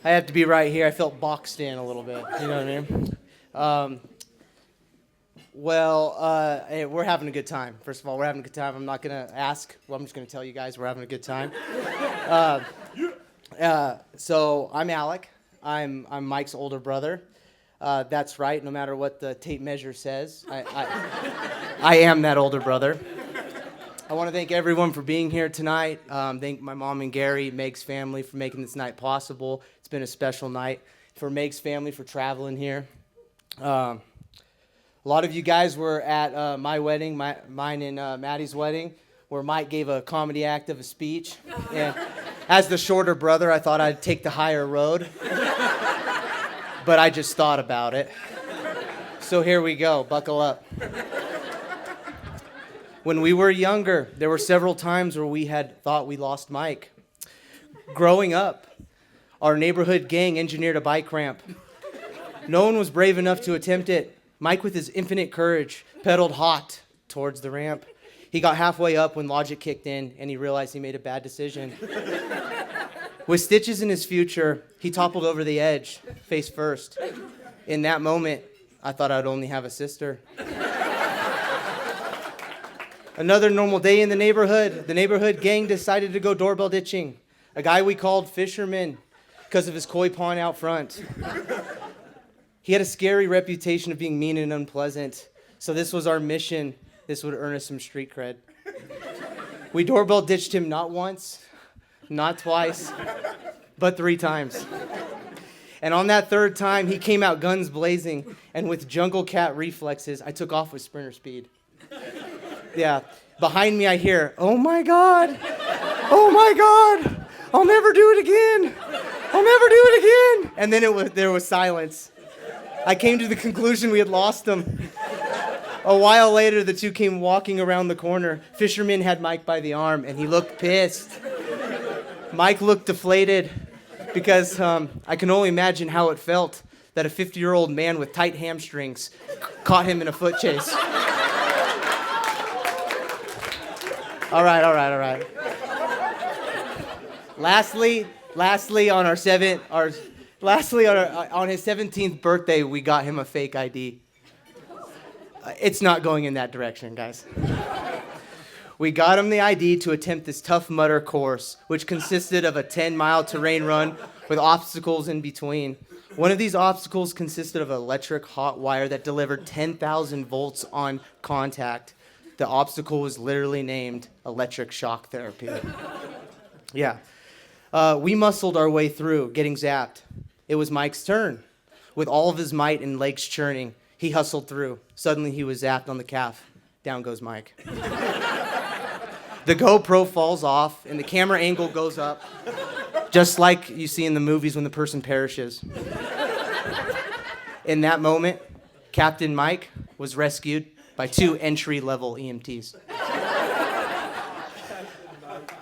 I have to be right here. I felt boxed in a little bit. You know what I mean? Um, hey, we're having a good time. First of all, we're having a good time. I'm not going to ask. Well, I'm just going to tell you guys we're having a good time. So I'm Alek. I'm Mike's older brother. That's right. No matter what the tape measure says, I am that older brother. I want to thank everyone for being here tonight. Thank my mom and Gary, Meg's family, for making this night possible. It's been a special night. For Meg's family for traveling here. A lot of you guys were at my wedding, mine and Maddie's wedding, where Mike gave a comedy act of a speech. And as the shorter brother, I thought I'd take the higher road. But I just thought about it. So here we go. Buckle up. When we were younger, there were several times where we had thought we lost Mike. Growing up, our neighborhood gang engineered a bike ramp. No one was brave enough to attempt it. Mike, with his infinite courage, pedaled hot towards the ramp. He got halfway up when logic kicked in, and he realized he made a bad decision. With stitches in his future, he toppled over the edge, face first. In that moment, I thought I'd only have a sister. Another normal day in the neighborhood gang decided to go doorbell ditching. A guy we called Fisherman because of his koi pond out front. He had a scary reputation of being mean and unpleasant, so this was our mission. This would earn us some street cred. We doorbell ditched him not once, not twice, but 3 times. And on that 3rd time, he came out guns blazing, and with jungle cat reflexes, I took off with sprinter speed. Yeah, behind me I hear, "Oh my God, oh my God, I'll never do it again, I'll never do it again." And then there was silence. I came to the conclusion we had lost him. A while later, the two came walking around the corner. Fisherman had Mike by the arm, and he looked pissed. Mike looked deflated because I can only imagine how it felt that a 50-year-old man with tight hamstrings caught him in a foot chase. All right. Lastly, on his 17th birthday, we got him a fake ID. It's not going in that direction, guys. We got him the ID to attempt this Tough Mudder course, which consisted of a 10-mile terrain run with obstacles in between. One of these obstacles consisted of an electric hot wire that delivered 10,000 volts on contact. The obstacle was literally named electric shock therapy. Yeah. We muscled our way through, getting zapped. It was Mike's turn. With all of his might and legs churning, he hustled through. Suddenly, he was zapped on the calf. Down goes Mike. The GoPro falls off, and the camera angle goes up, just like you see in the movies when the person perishes. In that moment, Captain Mike was rescued by 2 entry-level EMTs.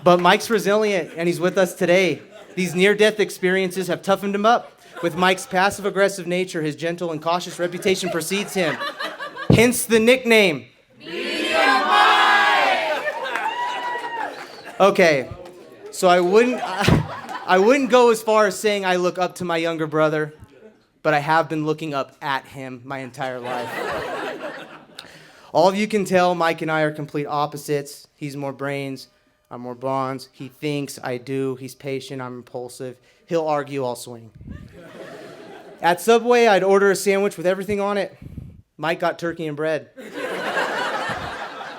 But Mike's resilient, and he's with us today. These near-death experiences have toughened him up. With Mike's passive-aggressive nature, his gentle and cautious reputation precedes him. Hence the nickname. Medium Mike! Okay, so I wouldn't go as far as saying I look up to my younger brother, but I have been looking up at him my entire life. All of you can tell Mike and I are complete opposites. He's more brains, I'm more bonds. He thinks, I do. He's patient, I'm impulsive. He'll argue, I'll swing. At Subway, I'd order a sandwich with everything on it. Mike got turkey and bread.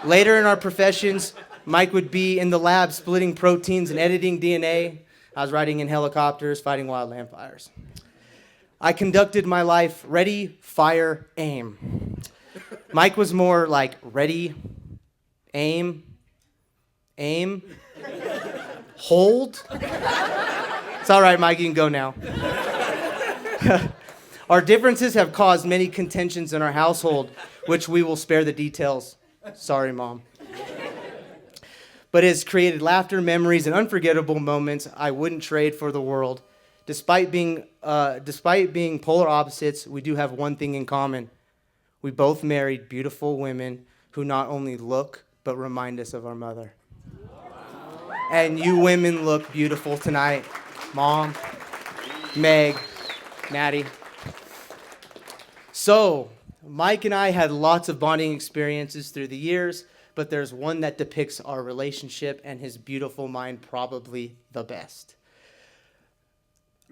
Later in our professions, Mike would be in the lab splitting proteins and editing DNA. I was riding in helicopters, fighting wildland fires. I conducted my life ready, fire, aim. Mike was more like ready, aim, hold. It's all right, Mike, you can go now. Our differences have caused many contentions in our household, which we will spare the details. Sorry, Mom. But it has created laughter, memories, and unforgettable moments I wouldn't trade for the world. Despite being polar opposites, we do have one thing in common. We both married beautiful women who not only look, but remind us of our mother. And you women look beautiful tonight. Mom, Meg, Maddie. So, Mike and I had lots of bonding experiences through the years, but there's one that depicts our relationship and his beautiful mind probably the best.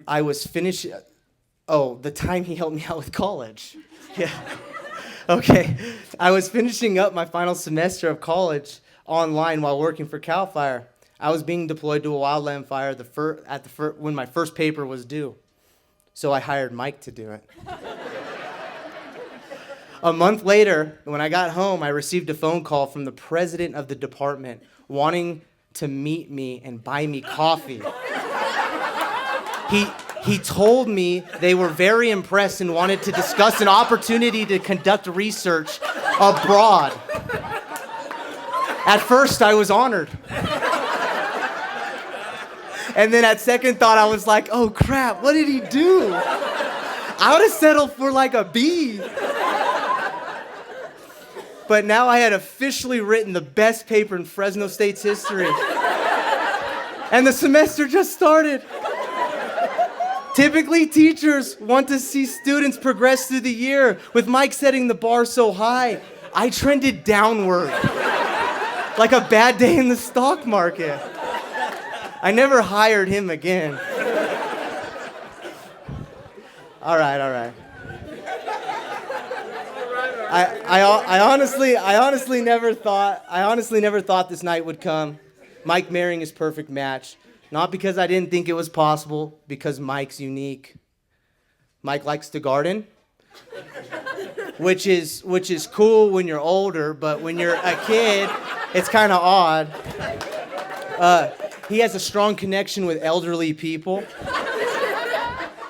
I was finishing... Oh, the time he helped me out with college. Yeah. Okay. I was finishing up my final semester of college online while working for CAL FIRE. I was being deployed to a wildland fire when my first paper was due. So I hired Mike to do it. A month later, when I got home, I received a phone call from the president of the department wanting to meet me and buy me coffee. He told me they were very impressed and wanted to discuss an opportunity to conduct research abroad. At first, I was honored. And then at second thought, I was like, oh crap, what did he do? I would have settled for like a B. But now I had officially written the best paper in Fresno State's history. And the semester just started. Typically, teachers want to see students progress through the year. With Mike setting the bar so high, I trended downward. Like a bad day in the stock market. I never hired him again. All right. I honestly never thought this night would come. Mike marrying his perfect match. Not because I didn't think it was possible, because Mike's unique. Mike likes to garden, which is cool when you're older, but when you're a kid, it's kind of odd. He has a strong connection with elderly people.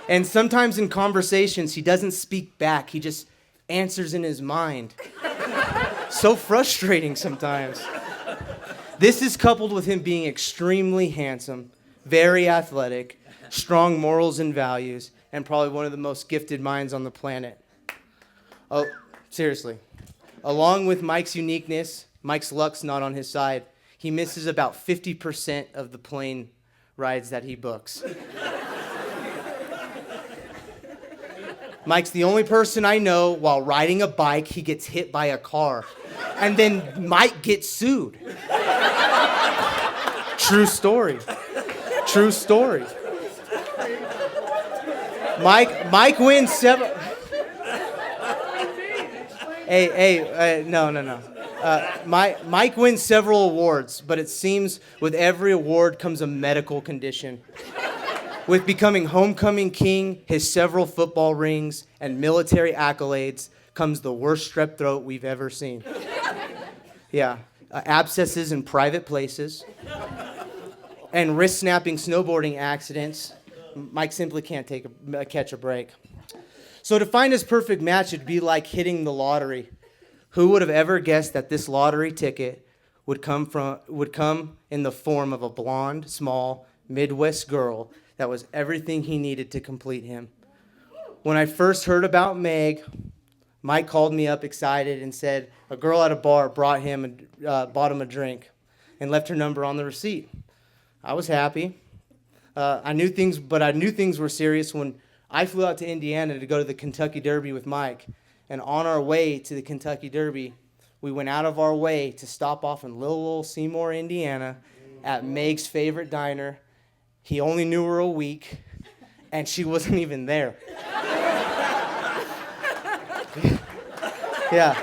And sometimes in conversations, he doesn't speak back. He just answers in his mind. So frustrating sometimes. This is coupled with him being extremely handsome, very athletic, strong morals and values, and probably one of the most gifted minds on the planet. Oh, seriously. Along with Mike's uniqueness, Mike's luck's not on his side. He misses about 50% of the plane rides that he books. Mike's the only person I know while riding a bike, he gets hit by a car. And then Mike gets sued. True story. Mike wins several... No. Mike wins several awards, but it seems with every award comes a medical condition. With becoming homecoming king, his several football rings, and military accolades comes the worst strep throat we've ever seen. Yeah, abscesses in private places, and wrist-snapping snowboarding accidents. Mike simply can't catch a break. So to find his perfect match, it'd be like hitting the lottery. Who would have ever guessed that this lottery ticket would come in the form of a blonde, small, Midwest girl that was everything he needed to complete him. When I first heard about Meg, Mike called me up excited and said a girl at a bar bought him a drink and left her number on the receipt. I was happy. I knew things were serious when I flew out to Indiana to go to the Kentucky Derby with Mike. And on our way to the Kentucky Derby, we went out of our way to stop off in little old Seymour, Indiana, at Meg's favorite diner. He only knew her a week, and she wasn't even there. Yeah.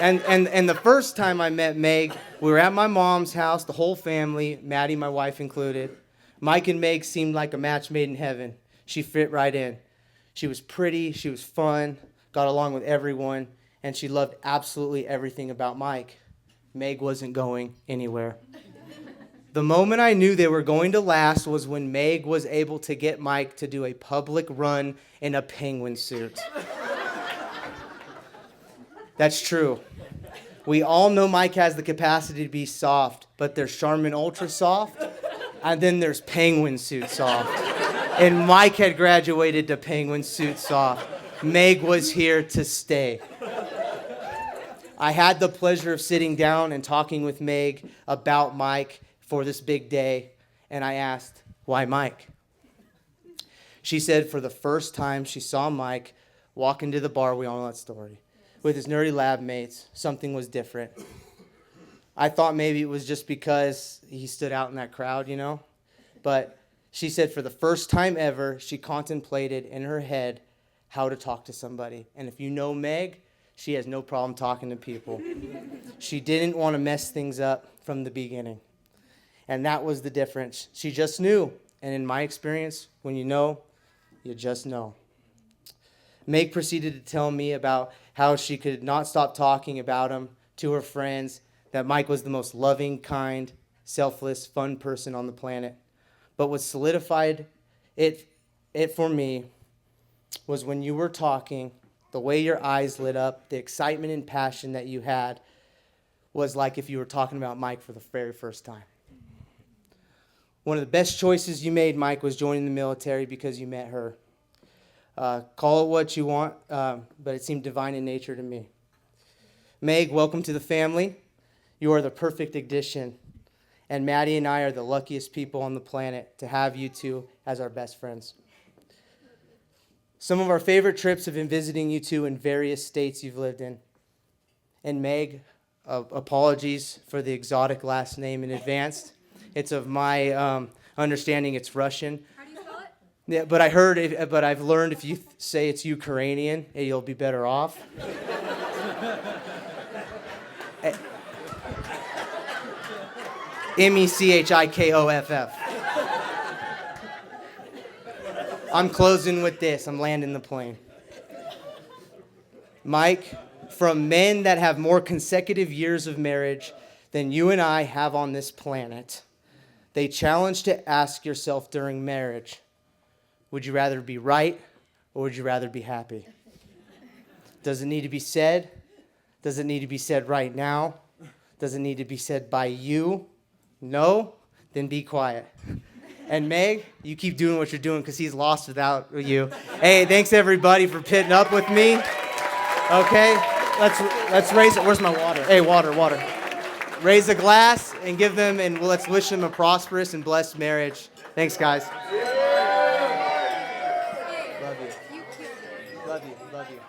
And the first time I met Meg, we were at my mom's house, the whole family, Maddie, my wife included. Mike and Meg seemed like a match made in heaven. She fit right in. She was pretty, she was fun, got along with everyone, and she loved absolutely everything about Mike. Meg wasn't going anywhere. The moment I knew they were going to last was when Meg was able to get Mike to do a public run in a penguin suit. That's true. We all know Mike has the capacity to be soft, but there's Charmin Ultra Soft, and then there's Penguin Suit Soft. And Mike had graduated to Penguin Suit Soft. Meg was here to stay. I had the pleasure of sitting down and talking with Meg about Mike for this big day, and I asked, why Mike? She said for the first time she saw Mike walk into the bar, we all know that story, with his nerdy lab mates, something was different. I thought maybe it was just because he stood out in that crowd, you know? But she said for the first time ever, she contemplated in her head how to talk to somebody. And if you know Meg, she has no problem talking to people. She didn't want to mess things up from the beginning. And that was the difference. She just knew. And in my experience, when you know, you just know. Meg proceeded to tell me about how she could not stop talking about him to her friends, that Mike was the most loving, kind, selfless, fun person on the planet. But what solidified it for me was when you were talking, the way your eyes lit up, the excitement and passion that you had was like if you were talking about Mike for the very first time. One of the best choices you made, Mike, was joining the military because you met her. Call it what you want, but it seemed divine in nature to me. Meg, welcome to the family. You are the perfect addition. And Maddie and I are the luckiest people on the planet to have you two as our best friends. Some of our favorite trips have been visiting you two in various states you've lived in. And Meg, apologies for the exotic last name in advance. It's of my understanding it's Russian. How do you spell it? Yeah, but I've learned if you say it's Ukrainian, you'll be better off. Mechikoff. I'm closing with this. I'm landing the plane. Mike, from men that have more consecutive years of marriage than you and I have on this planet, they challenge to ask yourself during marriage, would you rather be right or would you rather be happy? Does it need to be said? Does it need to be said right now? Does it need to be said by you? No? Then be quiet. And Meg, you keep doing what you're doing because he's lost without you. Hey, thanks everybody for pitting up with me. Okay, let's raise it. Where's my water? Hey, water. Raise a glass and give them, and let's wish them a prosperous and blessed marriage. Thanks, guys. Love you. Love you.